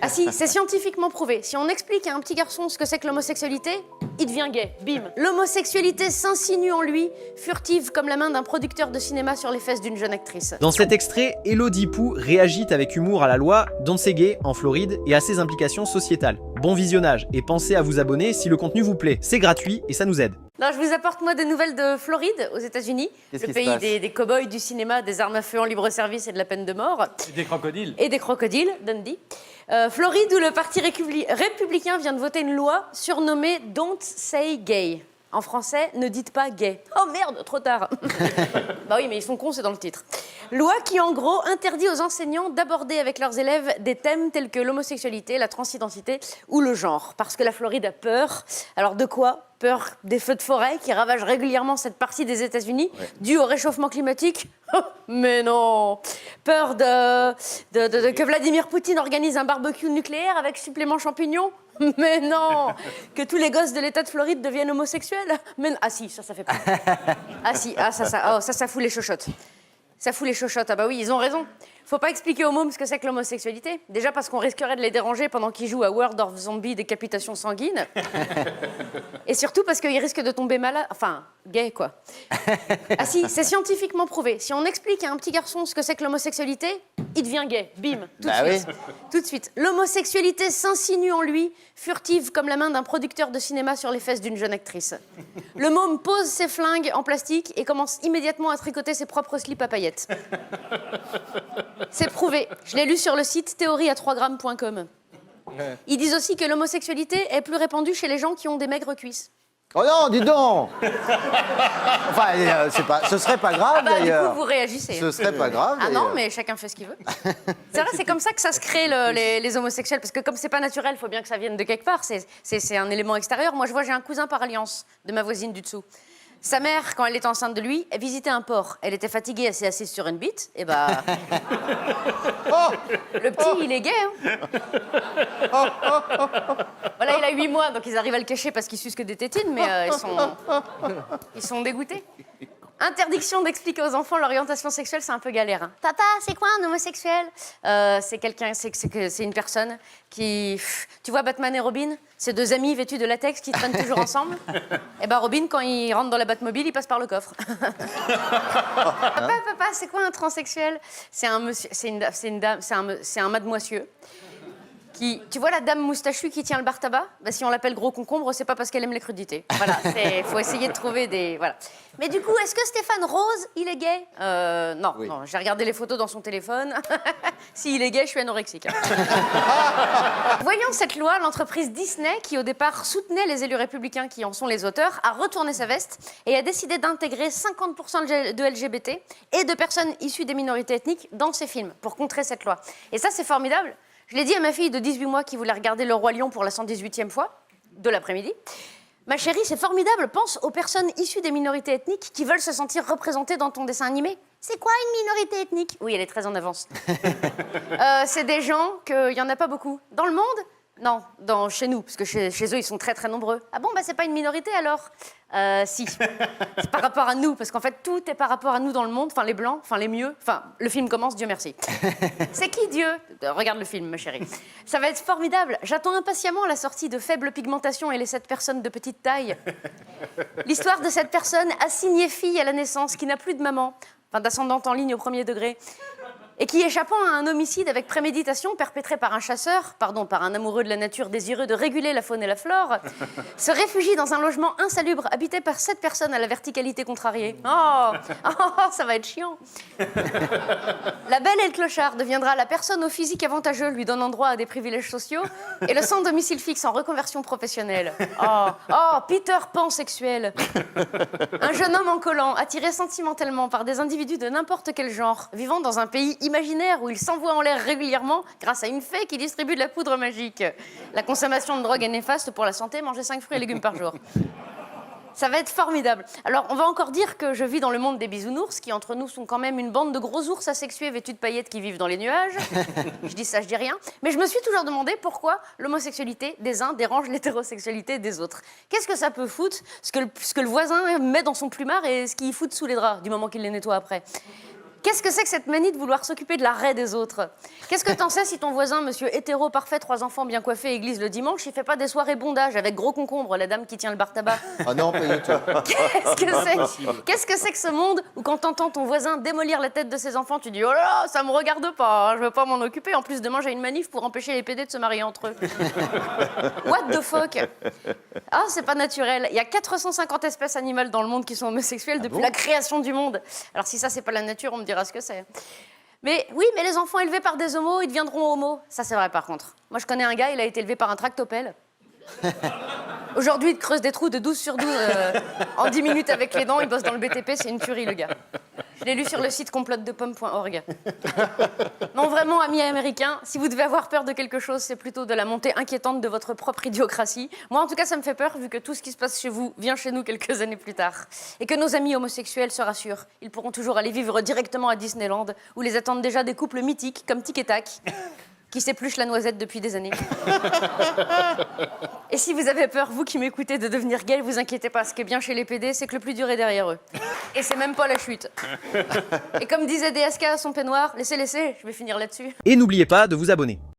Ah si, c'est scientifiquement prouvé. Si on explique à un petit garçon ce que c'est que l'homosexualité, il devient gay. Bim. L'homosexualité s'insinue en lui, furtive comme la main d'un producteur de cinéma sur les fesses d'une jeune actrice. Dans cet extrait, Elodie Pou réagit avec humour à la loi Don't Say Gay en Floride et à ses implications sociétales. Bon visionnage et pensez à vous abonner si le contenu vous plaît. C'est gratuit et ça nous aide. Alors, je vous apporte, moi, des nouvelles de Floride, aux États-Unis, le pays des cow-boys, du cinéma, des armes à feu en libre service et de la peine de mort. Et des crocodiles. Et des crocodiles, Dundee. Floride, où le parti républicain vient de voter une loi surnommée Don't Say Gay. En français, ne dites pas gay. Oh merde, trop tard. Bah oui, mais ils sont cons, c'est dans le titre. Loi qui, en gros, interdit aux enseignants d'aborder avec leurs élèves des thèmes tels que l'homosexualité, la transidentité ou le genre. Parce que la Floride a peur. Alors de quoi ? Peur des feux de forêt qui ravagent régulièrement cette partie des États-Unis, due au réchauffement climatique. Mais non. Peur que Vladimir Poutine organise un barbecue nucléaire avec supplément champignons. Mais non. Que tous les gosses de l'État de Floride deviennent homosexuels. Mais non. Ah si, ça fait peur. Ah si, ça fout les chochottes. Ça fout les chochottes. Ah bah oui, ils ont raison. Faut pas expliquer aux mômes ce que c'est que l'homosexualité. Déjà parce qu'on risquerait de les déranger pendant qu'ils jouent à World of Zombie décapitation sanguine. Et surtout parce qu'ils risquent de tomber malade. Enfin, gay, quoi. Ah si, c'est scientifiquement prouvé. Si on explique à un petit garçon ce que c'est que l'homosexualité, il devient gay. Bim, tout de suite. Oui. Tout de suite. L'homosexualité s'insinue en lui, furtive comme la main d'un producteur de cinéma sur les fesses d'une jeune actrice. Le môme pose ses flingues en plastique et commence immédiatement à tricoter ses propres slips à paillettes. C'est prouvé. Je l'ai lu sur le site théorie-à3grammes.com. Ils disent aussi que l'homosexualité est plus répandue chez les gens qui ont des maigres cuisses. Oh non, dis donc. Enfin, ce serait pas grave, Du d'ailleurs. coup, vous réagissez. Ce serait pas grave, Ah non, d'ailleurs. mais chacun fait ce qu'il veut. C'est vrai, c'est comme ça que ça se crée, les homosexuels. Parce que comme c'est pas naturel, il faut bien que ça vienne de quelque part. C'est un élément extérieur. Moi, je vois, j'ai un cousin par alliance de ma voisine du dessous. Sa mère, quand elle était enceinte de lui, elle visitait un porc. Elle était fatiguée, elle s'est assise sur une bite. Et bah... Le petit, il est gay, hein. Voilà, il a 8 mois, donc ils arrivent à le cacher parce qu'ils sucent que des tétines, mais ils sont dégoûtés. Interdiction d'expliquer aux enfants l'orientation sexuelle, c'est un peu galère. Hein. Tata, c'est quoi un homosexuel ? C'est quelqu'un, c'est une personne qui... Tu vois Batman et Robin ? C'est deux amis vêtus de latex qui traînent toujours ensemble. Et ben Robin, quand il rentre dans la Batmobile, il passe par le coffre. Papa, c'est quoi un transsexuel ? C'est un monsieur, c'est une dame, c'est un mademoisieux. Tu vois la dame moustachue qui tient le bar tabac ? Bah, si on l'appelle gros concombre, c'est pas parce qu'elle aime les crudités. Voilà, faut essayer de trouver des... Voilà. Mais du coup, est-ce que Stéphane Rose, il est gay ? Non, Oui. non, j'ai regardé les photos dans son téléphone. S'il est gay, je suis anorexique. Voyant cette loi, l'entreprise Disney, qui au départ soutenait les élus républicains qui en sont les auteurs, a retourné sa veste et a décidé d'intégrer 50% de LGBT et de personnes issues des minorités ethniques dans ses films pour contrer cette loi. Et ça, c'est formidable. Je l'ai dit à ma fille de 18 mois qui voulait regarder Le Roi Lion pour la 118e fois, de l'après-midi. Ma chérie, c'est formidable, pense aux personnes issues des minorités ethniques qui veulent se sentir représentées dans ton dessin animé. C'est quoi une minorité ethnique ? Oui, elle est très en avance. C'est des gens qu'il n'y en a pas beaucoup. Dans le monde ? Non, chez nous, parce que chez eux, ils sont très très nombreux. Ah bon, bah c'est pas une minorité alors ? Si. C'est par rapport à nous, parce qu'en fait, tout est par rapport à nous dans le monde, enfin les blancs, enfin les mieux, enfin le film commence, Dieu merci. C'est qui Dieu ? Regarde le film, ma chérie. Ça va être formidable. J'attends impatiemment la sortie de Faible Pigmentation et les 7 personnes de petite taille. L'histoire de cette personne assignée fille à la naissance, qui n'a plus de maman, enfin d'ascendante en ligne au premier degré, et qui, échappant à un homicide avec préméditation perpétré par par un amoureux de la nature désireux de réguler la faune et la flore, se réfugie dans un logement insalubre habité par 7 personnes à la verticalité contrariée. Oh, ça va être chiant. La belle et le clochard deviendra la personne au physique avantageux lui donnant droit à des privilèges sociaux et le sans domicile fixe en reconversion professionnelle. Oh, Peter Pan sexuel. Un jeune homme en collant, attiré sentimentalement par des individus de n'importe quel genre, vivant dans un pays imaginaire où il s'envoie en l'air régulièrement grâce à une fée qui distribue de la poudre magique. La consommation de drogue est néfaste pour la santé, manger 5 fruits et légumes par jour. Ça va être formidable. Alors, on va encore dire que je vis dans le monde des bisounours, qui entre nous sont quand même une bande de gros ours asexués vêtus de paillettes qui vivent dans les nuages. Je dis ça, je dis rien. Mais je me suis toujours demandé pourquoi l'homosexualité des uns dérange l'hétérosexualité des autres. Qu'est-ce que ça peut foutre, ce que le voisin met dans son plumard et ce qu'il fout sous les draps, du moment qu'il les nettoie après ? Qu'est-ce que c'est que cette manie de vouloir s'occuper de la raie des autres? Qu'est-ce que t'en sais si ton voisin, monsieur hétéro parfait, 3 enfants bien coiffés, église le dimanche, il fait pas des soirées bondage avec gros concombre, la dame qui tient le bar tabac? Ah non, pas du tout. Qu'est-ce que c'est que ce monde où quand t'entends ton voisin démolir la tête de ses enfants, tu dis oh là là, ça me regarde pas, hein, je veux pas m'en occuper. En plus demain j'ai une manif pour empêcher les PD de se marier entre eux. What the fuck? Ah, c'est pas naturel. Il y a 450 espèces animales dans le monde qui sont homosexuelles depuis la création du monde. Alors si ça c'est pas la nature, on me dira ce que c'est. Mais oui, mais les enfants élevés par des homos, ils deviendront homos. Ça c'est vrai par contre. Moi je connais un gars, il a été élevé par un tractopelle. Aujourd'hui, il creuse des trous de 12 sur 12 en 10 minutes avec les dents. Il bosse dans le BTP, c'est une tuerie, le gars. Je l'ai lu sur le site complotedepomme.org. Non, vraiment, amis américains, si vous devez avoir peur de quelque chose, c'est plutôt de la montée inquiétante de votre propre idiocratie. Moi, en tout cas, ça me fait peur, vu que tout ce qui se passe chez vous vient chez nous quelques années plus tard. Et que nos amis homosexuels se rassurent. Ils pourront toujours aller vivre directement à Disneyland, où les attendent déjà des couples mythiques, comme Tic et Tac, qui s'épluchent la noisette depuis des années. Et si vous avez peur, vous qui m'écoutez, de devenir gay, vous inquiétez pas. Ce qui est bien chez les PD, c'est que le plus dur est derrière eux. Et c'est même pas la chute. Et comme disait DSK à son peignoir, laissez, je vais finir là-dessus. Et n'oubliez pas de vous abonner.